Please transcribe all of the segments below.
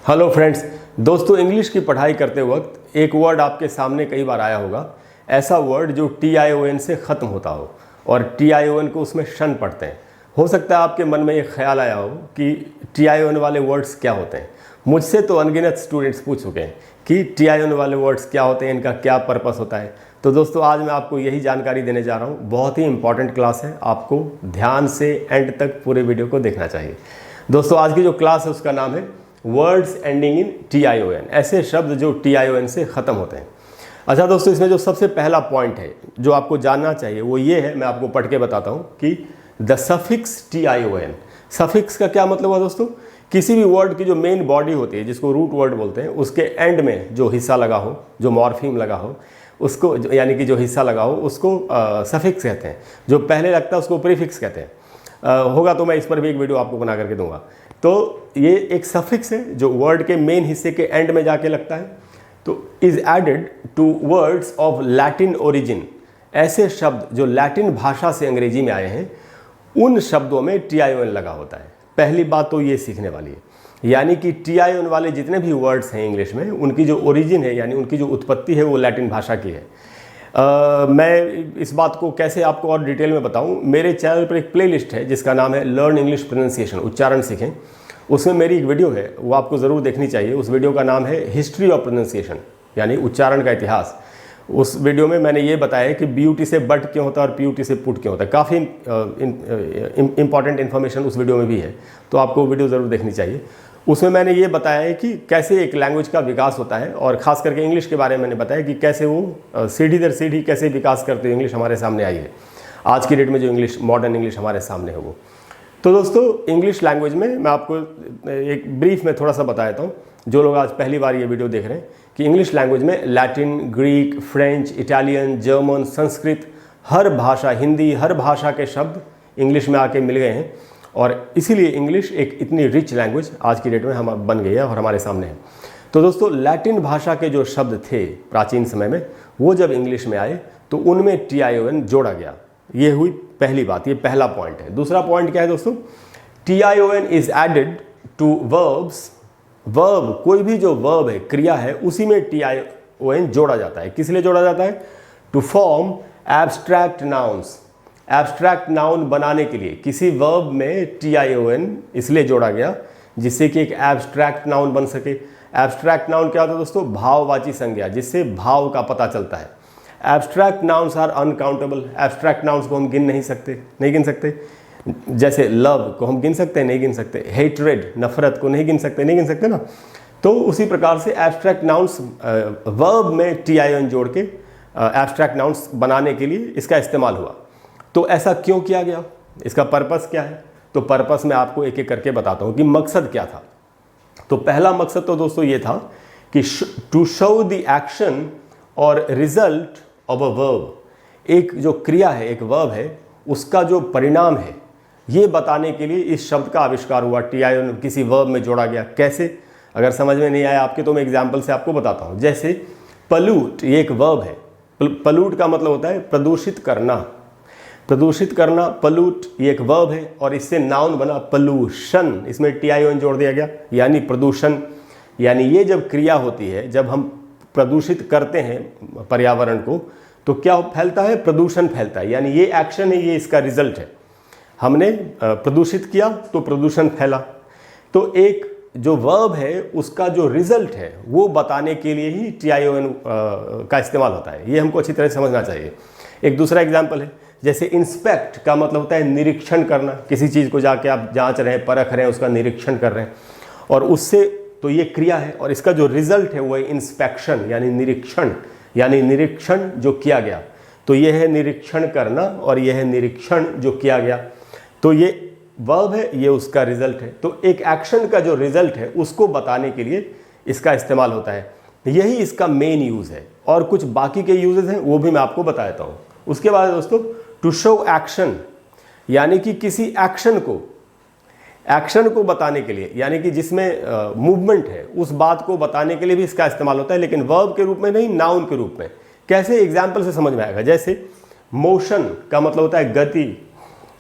Hello friends, दोस्तों English की पढ़ाई करते वक्त एक वर्ड आपके सामने कई बार आया होगा। ऐसा वर्ड जो TION से ख़त्म होता हो और TION को उसमें शन पढ़ते हैं। हो सकता है आपके मन में ये ख्याल आया हो कि TION वाले वर्ड्स क्या होते हैं। मुझसे तो अनगिनत स्टूडेंट्स पूछ चुके हैं कि TION वाले वर्ड्स क्या होते हैं, इनका क्या पर्पस होता है। तो दोस्तों आज मैं आपको यही जानकारी देने जा रहा हूँ। बहुत ही इंपॉर्टेंट क्लास है, आपको ध्यान से एंड तक पूरे वीडियो को देखना चाहिए। दोस्तों आज की जो क्लास है उसका नाम है वर्ड्स एंडिंग इन TION, ऐसे शब्द जो TION से ख़त्म होते हैं। अच्छा दोस्तों, इसमें जो सबसे पहला पॉइंट है जो आपको जानना चाहिए वो ये है, मैं आपको पढ़ के बताता हूँ कि द सफिक्स TION। सफिक्स का क्या मतलब है दोस्तों? किसी भी वर्ड की जो मेन बॉडी होती है, जिसको रूट वर्ड बोलते हैं, उसके एंड में जो हिस्सा लगा हो, जो मॉर्फीम लगा हो, उसको यानी कि जो हिस्सा लगा हो उसको सफिक्स कहते हैं। जो पहले लगता है उसको प्रीफिक्स कहते हैं। होगा तो मैं इस पर भी एक वीडियो आपको बना करके दूंगा। तो ये एक सफिक्स है जो वर्ड के मेन हिस्से के एंड में जाके लगता है। तो is added to words of Latin origin. ऐसे शब्द जो लैटिन भाषा से अंग्रेजी में आए हैं, उन शब्दों में TION लगा होता है। पहली बात तो ये सीखने वाली है, यानी कि TION वाले जितने भी वर्ड्स हैं इंग्लिश में, उनकी जो ओरिजिन है यानी उनकी जो उत्पत्ति है वो लैटिन भाषा की है। मैं इस बात को कैसे आपको और डिटेल में बताऊं, मेरे चैनल पर एक प्लेलिस्ट है जिसका नाम है लर्न इंग्लिश प्रोनाउंसिएशन, उच्चारण सीखें। उसमें मेरी एक वीडियो है, वो आपको ज़रूर देखनी चाहिए। उस वीडियो का नाम है हिस्ट्री ऑफ प्रोनाउंसिएशन, यानी उच्चारण का इतिहास। उस वीडियो में मैंने ये बताया कि BUT से बट क्यों होता है और PUT से पुट क्यों होता है। काफ़ी इंपॉर्टेंट इन्फॉर्मेशन उस वीडियो में भी है, तो आपको वो वीडियो ज़रूर देखनी चाहिए। उसमें मैंने ये बताया है कि कैसे एक लैंग्वेज का विकास होता है, और ख़ास करके इंग्लिश के बारे में मैंने बताया कि कैसे वो सीढ़ी दर सीढ़ी कैसे विकास करते हुए इंग्लिश हमारे सामने आई है। आज की डेट में जो इंग्लिश, मॉडर्न इंग्लिश हमारे सामने है वो। तो दोस्तों इंग्लिश लैंग्वेज में मैं आपको एक ब्रीफ में थोड़ा सा बता देता हूँ, जो लोग आज पहली बार ये वीडियो देख रहे हैं, कि इंग्लिश लैंग्वेज में Latin, Greek, French, Italian, German, Sanskrit, हर भाषा, हिंदी, हर भाषा के शब्द इंग्लिश में आके मिल गए हैं। और इसीलिए इंग्लिश एक इतनी रिच लैंग्वेज आज की डेट में हम बन गई है और हमारे सामने है। तो दोस्तों लैटिन भाषा के जो शब्द थे प्राचीन समय में, वो जब इंग्लिश में आए तो उनमें TION जोड़ा गया। ये हुई पहली बात, ये पहला पॉइंट है। दूसरा पॉइंट क्या है दोस्तों? TION is added to verbs. Verb, कोई भी जो वर्ब है, क्रिया है, उसी में TION जोड़ा जाता है। किस लिए जोड़ा जाता है? To form abstract nouns. Abstract noun बनाने के लिए किसी वर्ब में TION इसलिए जोड़ा गया जिससे कि एक एब्स्ट्रैक्ट नाउन बन सके। एब्स्ट्रैक्ट नाउन क्या होता है दोस्तों? भाववाची संज्ञा, जिससे भाव का पता चलता है। Abstract nouns are uncountable. Abstract nouns को हम गिन नहीं सकते। जैसे लव को हम गिन सकते हैं, नहीं गिन सकते। हेट्रेड, नफरत को नहीं गिन सकते ना। तो उसी प्रकार से एब्स्ट्रैक्ट नाउन्स वर्ब में TION जोड़ के एब्स्ट्रैक्ट नाउन्स बनाने के लिए इसका इस्तेमाल हुआ। तो ऐसा क्यों किया गया? इसका पर्पस क्या है? तो पर्पस मैं आपको एक एक करके बताता हूँ कि मकसद क्या था। तो पहला मकसद तो दोस्तों ये था कि टू शो द एक्शन और रिजल्ट ऑफ अ वर्ब। एक जो क्रिया है, एक वर्ब है, उसका जो परिणाम है, ये बताने के लिए इस शब्द का आविष्कार हुआ। TION किसी वर्ब में जोड़ा गया। कैसे? अगर समझ में नहीं आया आपके तो मैं एग्जाम्पल से आपको बताता हूँ। जैसे पल्यूट, ये एक वर्ब है। पल्यूट का मतलब होता है प्रदूषित करना। पल्यूट ये एक वर्ब है और इससे नाउन बना पॉल्यूशन। इसमें TION जोड़ दिया गया, यानी प्रदूषण। यानी ये जब क्रिया होती है, जब हम प्रदूषित करते हैं पर्यावरण को, तो क्या फैलता है? प्रदूषण फैलता है। यानी ये एक्शन है, ये इसका रिजल्ट है। हमने प्रदूषित किया तो प्रदूषण फैला। तो एक जो वर्ब है उसका जो रिजल्ट है वो बताने के लिए ही TION का इस्तेमाल होता है। ये हमको अच्छी तरह समझना चाहिए। एक दूसरा एग्जाम्पल है, जैसे इंस्पेक्ट का मतलब होता है निरीक्षण करना। किसी चीज़ को जाके आप जांच रहे हैं, परख रहे हैं, उसका निरीक्षण कर रहे हैं, और उससे तो ये क्रिया है और इसका जो रिजल्ट है वो है इंस्पेक्शन, यानी निरीक्षण। यानी निरीक्षण जो किया गया, तो ये है निरीक्षण करना और ये है निरीक्षण जो किया गया। तो ये वर्ब है, ये उसका रिजल्ट है। तो एक एक्शन का जो रिजल्ट है उसको बताने के लिए इसका इस्तेमाल होता है। यही इसका मेन यूज़ है, और कुछ बाकी के यूजेस हैं वो भी मैं आपको बता देता हूँ। उसके बाद दोस्तों टू शो एक्शन, यानी कि किसी एक्शन को बताने के लिए, यानी कि जिसमें मूवमेंट है, उस बात को बताने के लिए भी इसका इस्तेमाल होता है, लेकिन वर्ब के रूप में नहीं, नाउन के रूप में। कैसे? एग्जाम्पल से समझ में आएगा। जैसे मोशन का मतलब होता है गति,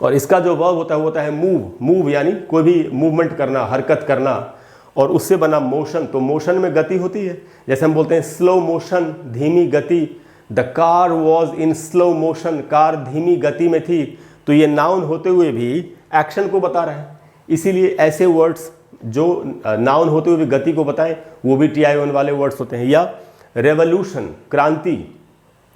और इसका जो वर्ब होता है वो होता है मूव। मूव यानी कोई भी मूवमेंट करना, हरकत करना। और उससे बना मोशन। तो मोशन में गति होती है, जैसे हम बोलते हैं स्लो मोशन, धीमी गति। The car was in slow motion, car धीमी गति में थी। तो ये नाउन होते हुए भी एक्शन को बता रहा है, इसीलिए ऐसे वर्ड्स जो नाउन होते हुए भी गति को बताएं वो भी TION वाले वर्ड्स होते हैं। या रेवोल्यूशन, क्रांति।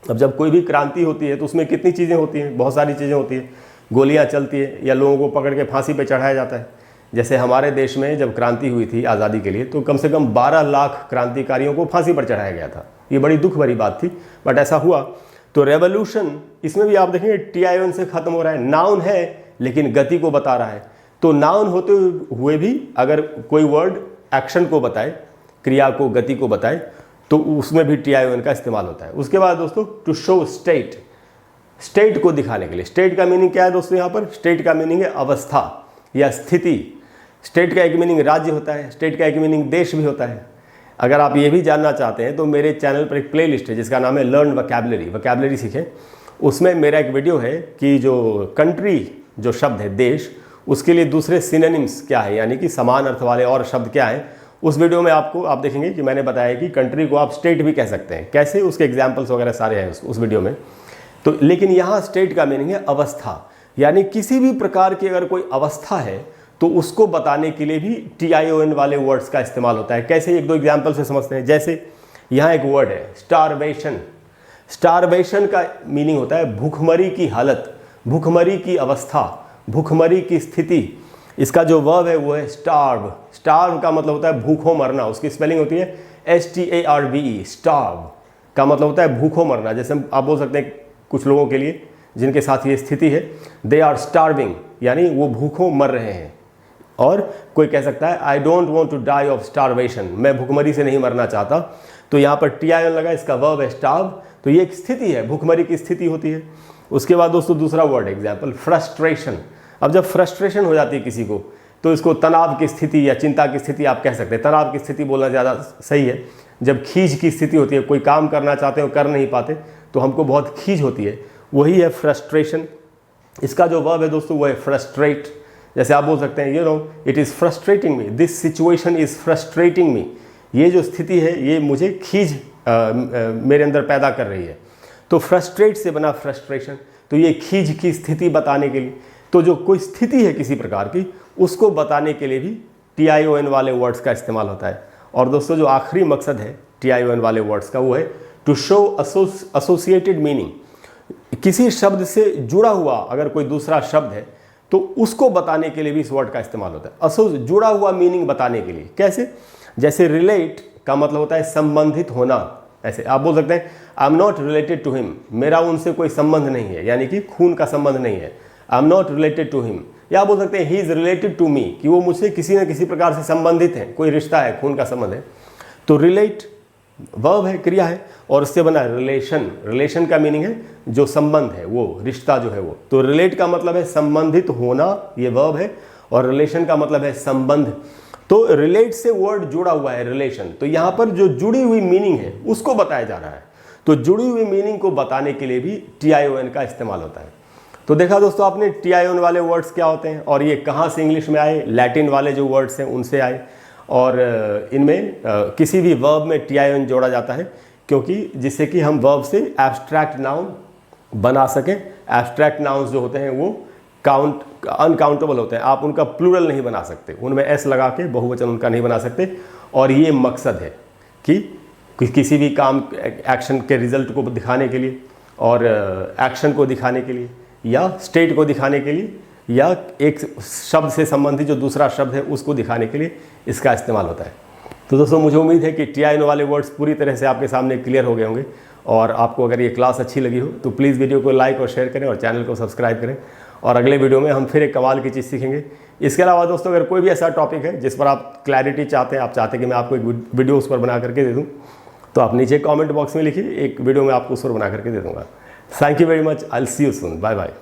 अब जब कोई भी क्रांति होती है तो उसमें कितनी चीज़ें होती हैं, बहुत सारी चीज़ें होती हैं। गोलियां चलती है या लोगों को पकड़ के फांसी पे चढ़ाया जाता है। जैसे हमारे देश में जब क्रांति हुई थी आज़ादी के लिए, तो कम से कम 12 लाख क्रांतिकारियों को फांसी पर चढ़ाया गया था। ये बड़ी दुख भरी बात थी, बट ऐसा हुआ। तो रेवोल्यूशन, इसमें भी आप देखेंगे TION से ख़त्म हो रहा है। नाउन है लेकिन गति को बता रहा है। तो नाउन होते हुए भी अगर कोई वर्ड एक्शन को बताए, क्रिया को, गति को बताए, तो उसमें भी TION का इस्तेमाल होता है। उसके बाद दोस्तों टू शो स्टेट, स्टेट को दिखाने के लिए। स्टेट का मीनिंग क्या है दोस्तों? यहाँ पर स्टेट का मीनिंग है अवस्था या स्थिति। स्टेट का एक मीनिंग राज्य होता है, स्टेट का एक मीनिंग देश भी होता है। अगर आप ये भी जानना चाहते हैं तो मेरे चैनल पर एक प्लेलिस्ट है जिसका नाम है लर्न वोकैबुलरी, वोकैबुलरी सीखें। उसमें मेरा एक वीडियो है कि जो कंट्री, जो शब्द है देश, उसके लिए दूसरे सिनोनिम्स क्या है, यानी कि समान अर्थ वाले और शब्द क्या हैं। उस वीडियो में आप देखेंगे कि मैंने बताया कि कंट्री को आप स्टेट भी कह सकते हैं, कैसे, उसके एग्जाम्पल्स वगैरह सारे हैं उस वीडियो में। तो लेकिन यहाँ स्टेट का मीनिंग है अवस्था, यानी किसी भी प्रकार की अगर कोई अवस्था है तो उसको बताने के लिए भी TION वाले वर्ड्स का इस्तेमाल होता है। कैसे, एक दो एग्जाम्पल से समझते हैं। जैसे यहाँ एक वर्ड है स्टारवेशन। स्टारवेशन का मीनिंग होता है भूखमरी की हालत, भूखमरी की अवस्था, भूखमरी की स्थिति। इसका जो वर्ब है वो है स्टार्व। स्टार्व का मतलब होता है भूखों मरना, उसकी स्पेलिंग होती है STARVE। स्टार्व का मतलब होता है भूखों मरना। जैसे आप बोल सकते हैं कुछ लोगों के लिए जिनके साथ ये स्थिति है, दे आर स्टार्विंग, यानी वो भूखों मर रहे हैं। और कोई कह सकता है I don't want to die of starvation, मैं भूखमरी से नहीं मरना चाहता। तो यहाँ पर TION लगा, इसका वर्ब है स्टार्व। तो ये एक स्थिति है, भूखमरी की स्थिति होती है। उसके बाद दोस्तों दूसरा वर्ड एग्जाम्पल फ्रस्ट्रेशन। अब जब फ्रस्ट्रेशन हो जाती है किसी को तो इसको तनाव की स्थिति या चिंता की स्थिति आप कह सकते हैं। तनाव की स्थिति बोलना ज़्यादा सही है। जब खीज की स्थिति होती है, कोई काम करना चाहते हो कर नहीं पाते तो हमको बहुत खीज होती है, वही है फ्रस्ट्रेशन। इसका जो वर्ब है दोस्तों वो है फ्रस्ट्रेट। जैसे आप बोल सकते हैं you know it is frustrating me, this situation is frustrating me. ये जो स्थिति है ये मुझे खीज मेरे अंदर पैदा कर रही है। तो फ्रस्ट्रेट से बना फ्रस्ट्रेशन। तो ये खीज की स्थिति बताने के लिए, तो जो कोई स्थिति है किसी प्रकार की उसको बताने के लिए भी TION वाले वर्ड्स का इस्तेमाल होता है। और दोस्तों जो आखिरी मकसद है TION वाले वर्ड्स का वो है टू शो एसोसिएटेड मीनिंग। किसी शब्द से जुड़ा हुआ अगर कोई दूसरा शब्द है तो उसको बताने के लिए भी इस वर्ड का इस्तेमाल होता है। जुड़ा हुआ मीनिंग बताने के लिए। कैसे? जैसे रिलेट का मतलब होता है संबंधित होना। ऐसे आप बोल सकते हैं I am not related to him, मेरा उनसे कोई संबंध नहीं है, यानी कि खून का संबंध नहीं है। I am not related to him. या आप बोल सकते हैं he is related to me, कि वो मुझसे किसी न किसी प्रकार से संबंधित है, कोई रिश्ता है, खून का संबंध है। तो रिलेट वर्ब है, क्रिया है, और उससे बना रिलेशन। रिलेशन का मीनिंग है जो संबंध है, वो रिश्ता जो है वो। तो रिलेट का मतलब है संबंधित होना, ये वर्ब है, और रिलेशन का मतलब है संबंध। तो रिलेट से वर्ड जुड़ा हुआ है रिलेशन। तो यहाँ पर जो जुड़ी हुई मीनिंग है उसको बताया जा रहा है। तो जुड़ी हुई मीनिंग को बताने के लिए भी TION का इस्तेमाल होता है। तो देखा दोस्तों आपने TION वाले वर्ड्स क्या होते हैं और ये कहाँ से इंग्लिश में आए। लैटिन वाले जो वर्ड्स हैं उनसे आए, और इनमें किसी भी वर्ब में TION जोड़ा जाता है, क्योंकि जिससे कि हम वर्ब से एब्स्ट्रैक्ट नाउन बना सकें। एब्स्ट्रैक्ट नाउन्स जो होते हैं वो अनकाउंटेबल होते हैं, आप उनका प्लूरल नहीं बना सकते, उनमें S लगा के बहुवचन उनका नहीं बना सकते। और ये मकसद है कि किसी भी काम, एक्शन के रिजल्ट को दिखाने के लिए, और एक्शन को दिखाने के लिए, या स्टेट को दिखाने के लिए, या एक शब्द से संबंधित जो दूसरा शब्द है उसको दिखाने के लिए इसका इस्तेमाल होता है। तो दोस्तों मुझे उम्मीद है कि TION वाले वर्ड्स पूरी तरह से आपके सामने क्लियर हो गए होंगे। और आपको अगर ये क्लास अच्छी लगी हो तो प्लीज़ वीडियो को लाइक और शेयर करें और चैनल को सब्सक्राइब करें। और अगले वीडियो में हम फिर एक कमाल की चीज़ सीखेंगे। इसके अलावा दोस्तों अगर कोई भी ऐसा टॉपिक है जिस पर आप क्लैरिटी चाहते हैं, आप चाहते हैं कि मैं आपको एक वीडियो उस पर बना करके दे दूँ, तो आप नीचे कमेंट बॉक्स में लिखिए, एक वीडियो में आपको उस पर बना करके दे दूँगा। Thank you very much, I will see you soon, bye bye.